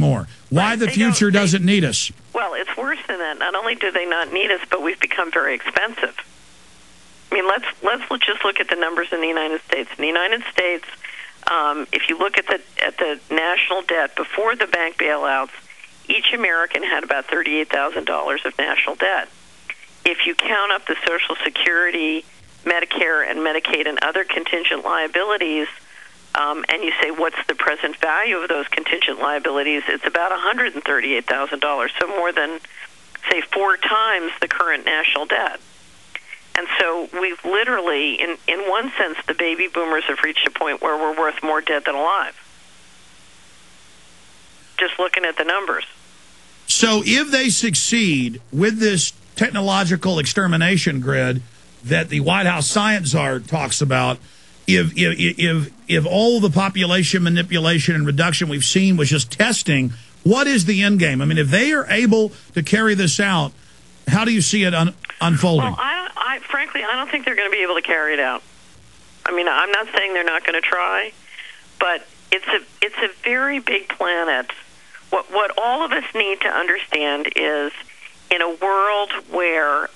more. Why the future doesn't need us. Well, it's worse than that. Not only do they not need us, but we've become very expensive. I mean, let's just look at the numbers in the United States. In the United States, if you look at the national debt before the bank bailouts, each American had about $38,000 of national debt. If you count up the Social Security, Medicare, and Medicaid and other contingent liabilities, and you say, what's the present value of those contingent liabilities, it's about $138,000, so more than, say, 4 times the current national debt. And so we've literally, in one sense, the baby boomers have reached a point where we're worth more dead than alive. Just looking at the numbers. So if they succeed with this technological extermination grid that the White House science czar talks about, if all the population manipulation and reduction we've seen was just testing, what is the end game? I mean, if they are able to carry this out, how do you see it unfolding? Well, frankly, I don't think they're going to be able to carry it out. I mean, I'm not saying they're not going to try, but it's a very big planet. What all of us need to understand is, in a world where,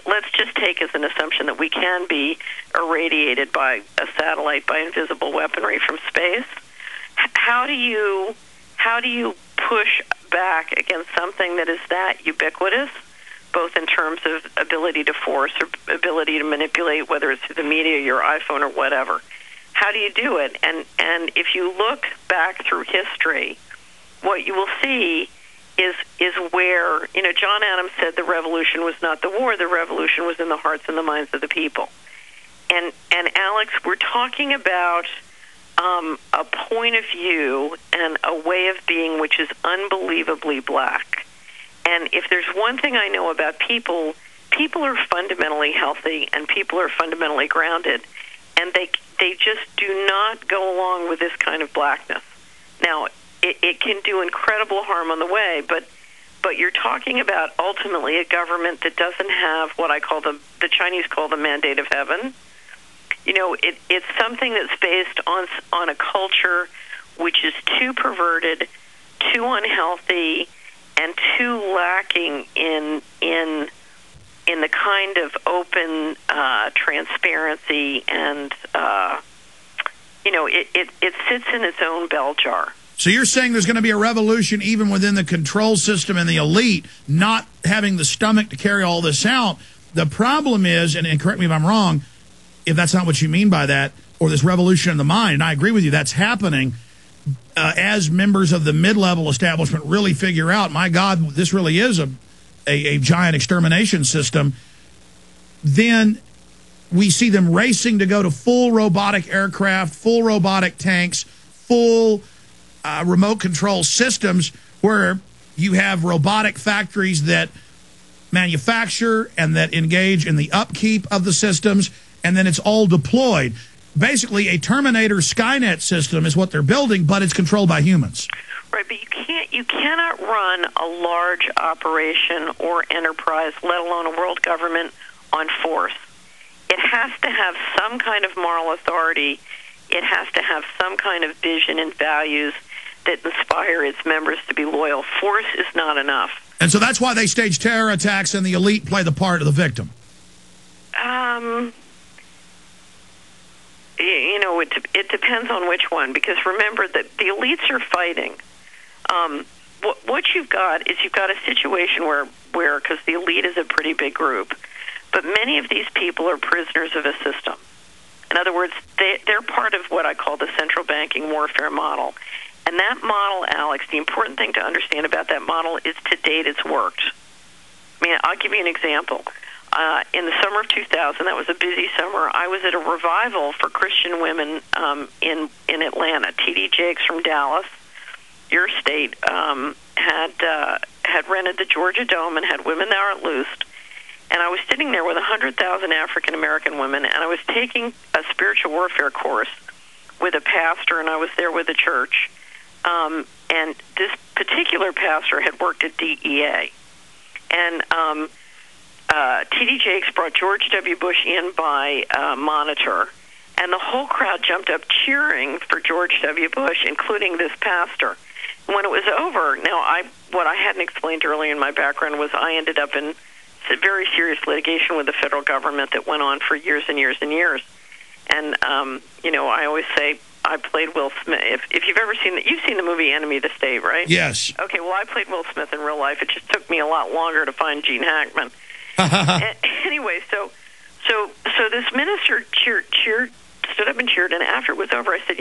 let's just take as an assumption that we can be irradiated by a satellite, by invisible weaponry from space, how do you push back against something that is that ubiquitous, both in terms of ability to force or ability to manipulate, whether it's through the media, your iPhone, or whatever? How do you do it? And if you look back through history, what you will see is where, John Adams said the revolution was not the war, the revolution was in the hearts and the minds of the people. And Alex, we're talking about a point of view and a way of being which is unbelievably black. And if there's one thing I know about people are fundamentally healthy and people are fundamentally grounded, and they just do not go along with this kind of blackness. Now, it can do incredible harm on the way, but you're talking about ultimately a government that doesn't have what I call the Chinese call the mandate of heaven. It's something that's based on a culture which is too perverted, too unhealthy, and too lacking in the kind of open transparency, and it sits in its own bell jar. So you're saying there's going to be a revolution even within the control system and the elite not having the stomach to carry all this out. The problem is, and correct me if I'm wrong, if that's not what you mean by that, or this revolution in the mind, and I agree with you, that's happening as members of the mid-level establishment really figure out, my God, this really is a giant extermination system, then we see them racing to go to full robotic aircraft, full robotic tanks, full remote control systems where you have robotic factories that manufacture and that engage in the upkeep of the systems, and then it's all deployed. Basically, a Terminator Skynet system is what they're building, but it's controlled by humans. Right, but you cannot run a large operation or enterprise, let alone a world government, on force. It has to have some kind of moral authority. It has to have some kind of vision and values that inspire its members to be loyal. Force is not enough. And so that's why they stage terror attacks and the elite play the part of the victim. It depends on which one, because remember that the elites are fighting. What you've got is you've got a situation where because the elite is a pretty big group, but many of these people are prisoners of a system. In other words, they're part of what I call the central banking warfare model. And that model, Alex, the important thing to understand about that model is to date it's worked. I mean, I'll give you an example. In the summer of 2000, that was a busy summer, I was at a revival for Christian women in Atlanta. T.D. Jakes from Dallas, your state, had rented the Georgia Dome and had Women Thou Art Loosed. And I was sitting there with 100,000 African-American women, and I was taking a spiritual warfare course with a pastor, and I was there with a church. And this particular pastor had worked at DEA. And T.D. Jakes brought George W. Bush in by monitor, and the whole crowd jumped up cheering for George W. Bush, including this pastor. when it was over, what I hadn't explained earlier in my background was I ended up in very serious litigation with the federal government that went on for years and years and years. And, I always say I played Will Smith. If you've ever you've seen the movie Enemy of the State, right? Yes. Okay, well, I played Will Smith in real life. It just took me a lot longer to find Gene Hackman. Anyway, so this minister stood up and cheered, and after it was over, I said,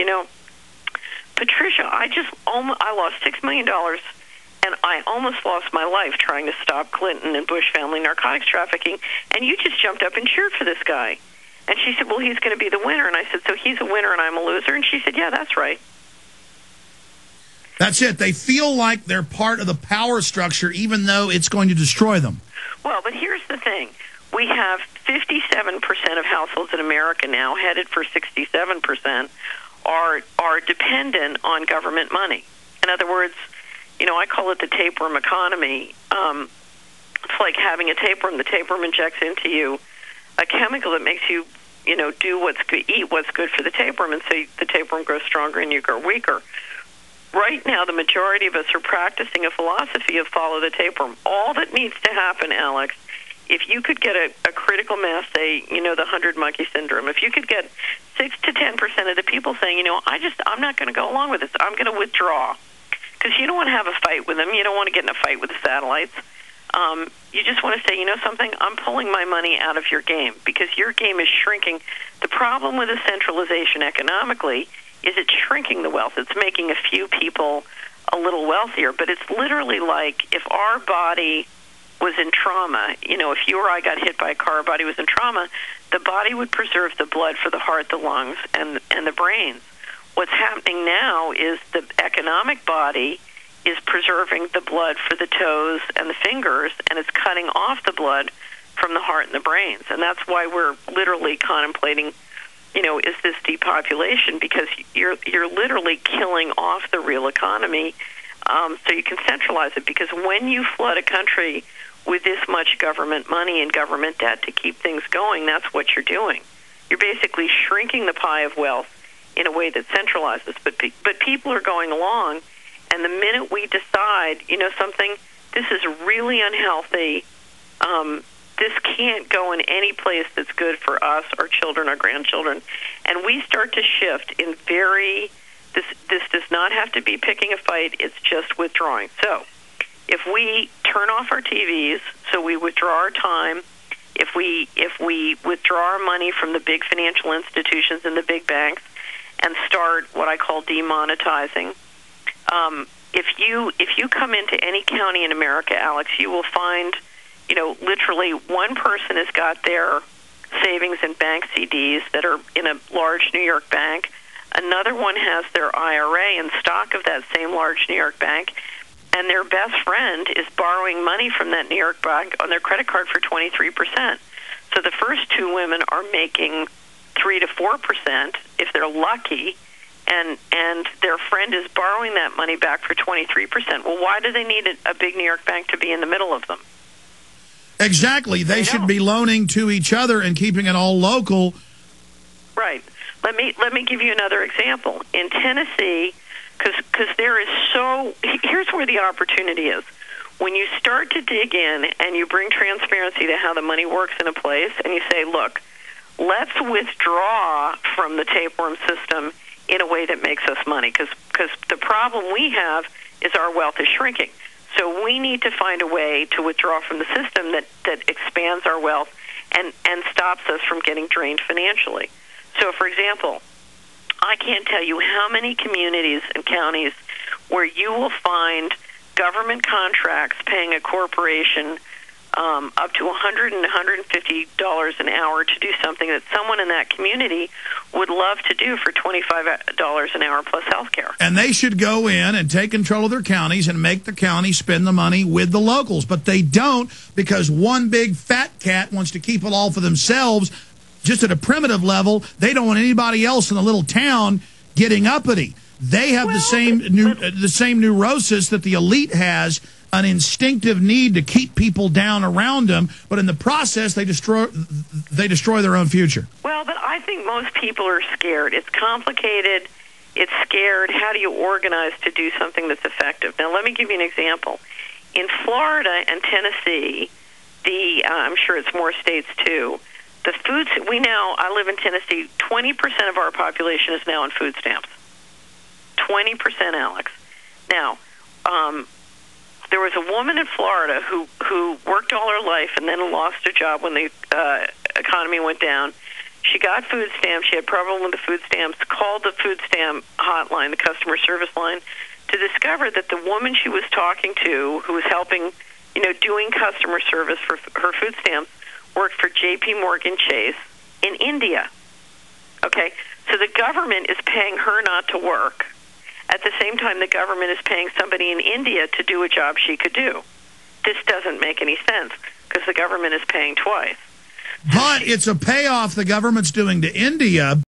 Patricia, I lost $6 million, and I almost lost my life trying to stop Clinton and Bush family narcotics trafficking, and you just jumped up and cheered for this guy. And she said, well, he's going to be the winner. And I said, so he's a winner and I'm a loser? And she said, yeah, that's right. That's it. They feel like they're part of the power structure, even though it's going to destroy them. Well, but here's the thing. We have 57% of households in America now, headed for 67%, are dependent on government money. In other words, I call it the tapeworm economy. It's like having a tapeworm. The tapeworm injects into you a chemical that makes you, do what's good, eat what's good for the tapeworm, and so the tapeworm grows stronger and you grow weaker. Right now, the majority of us are practicing a philosophy of follow the tapeworm. All that needs to happen, Alex, if you could get a critical mass, say, the 100 monkey syndrome, if you could get 6 to 10% of the people saying, I'm not going to go along with this, I'm going to withdraw. Because you don't want to have a fight with them. You don't want to get in a fight with the satellites. You just want to say, something, I'm pulling my money out of your game because your game is shrinking. The problem with the centralization economically is it's shrinking the wealth. It's making a few people a little wealthier, but it's literally like if our body was in trauma, if you or I got hit by a car, our body was in trauma, the body would preserve the blood for the heart, the lungs, and the brains. What's happening now is the economic body is preserving the blood for the toes and the fingers, and it's cutting off the blood from the heart and the brains. And that's why we're literally contemplating, is this depopulation? Because you're literally killing off the real economy so you can centralize it. Because when you flood a country with this much government money and government debt to keep things going, that's what you're doing. You're basically shrinking the pie of wealth in a way that centralizes. But people are going along, and the minute we decide, something, this is really unhealthy, this can't go in any place that's good for us, our children, our grandchildren, and we start to shift in this does not have to be picking a fight, it's just withdrawing. So if we turn off our TVs, so we withdraw our time, if we withdraw our money from the big financial institutions and the big banks and start what I call demonetizing, if you come into any county in America, Alex, you will find, literally one person has got their savings and bank CDs that are in a large New York bank. Another one has their IRA in stock of that same large New York bank, and their best friend is borrowing money from that New York bank on their credit card for 23%. So the first two women are making 3 to 4% if they're lucky, and their friend is borrowing that money back for 23%. Well, why do they need a big New York bank to be in the middle of them? Exactly. They should be loaning to each other and keeping it all local. Right. Let me give you another example. In Tennessee, because there is here's where the opportunity is. When you start to dig in and you bring transparency to how the money works in a place, and you say, look, let's withdraw from the tapeworm system in a way that makes us money, because the problem we have is our wealth is shrinking. So we need to find a way to withdraw from the system that expands our wealth and stops us from getting drained financially. So, for example, I can't tell you how many communities and counties where you will find government contracts paying a corporation up to $100 and $150 an hour to do something that someone in that community would love to do for $25 an hour plus health care. And they should go in and take control of their counties and make the county spend the money with the locals. But they don't, because one big fat cat wants to keep it all for themselves. Just at a primitive level, they don't want anybody else in the little town getting uppity. They have the same neurosis that the elite has, an instinctive need to keep people down around them, but in the process, they destroy their own future. Well, but I think most people are scared. It's complicated, it's scared. How do you organize to do something that's effective? Now, let me give you an example. In Florida and Tennessee, I'm sure it's more states too, the foods I live in Tennessee, 20% of our population is now on food stamps. 20%, Alex. Now, there was a woman in Florida who worked all her life and then lost her job when the economy went down. She got food stamps. She had problem with the food stamps, called the food stamp hotline, the customer service line, to discover that the woman she was talking to, who was helping, doing customer service for her food stamps, worked for J.P. Morgan Chase in India. Okay? So the government is paying her not to work. At the same time, the government is paying somebody in India to do a job she could do. This doesn't make any sense because the government is paying twice. But it's a payoff the government's doing to India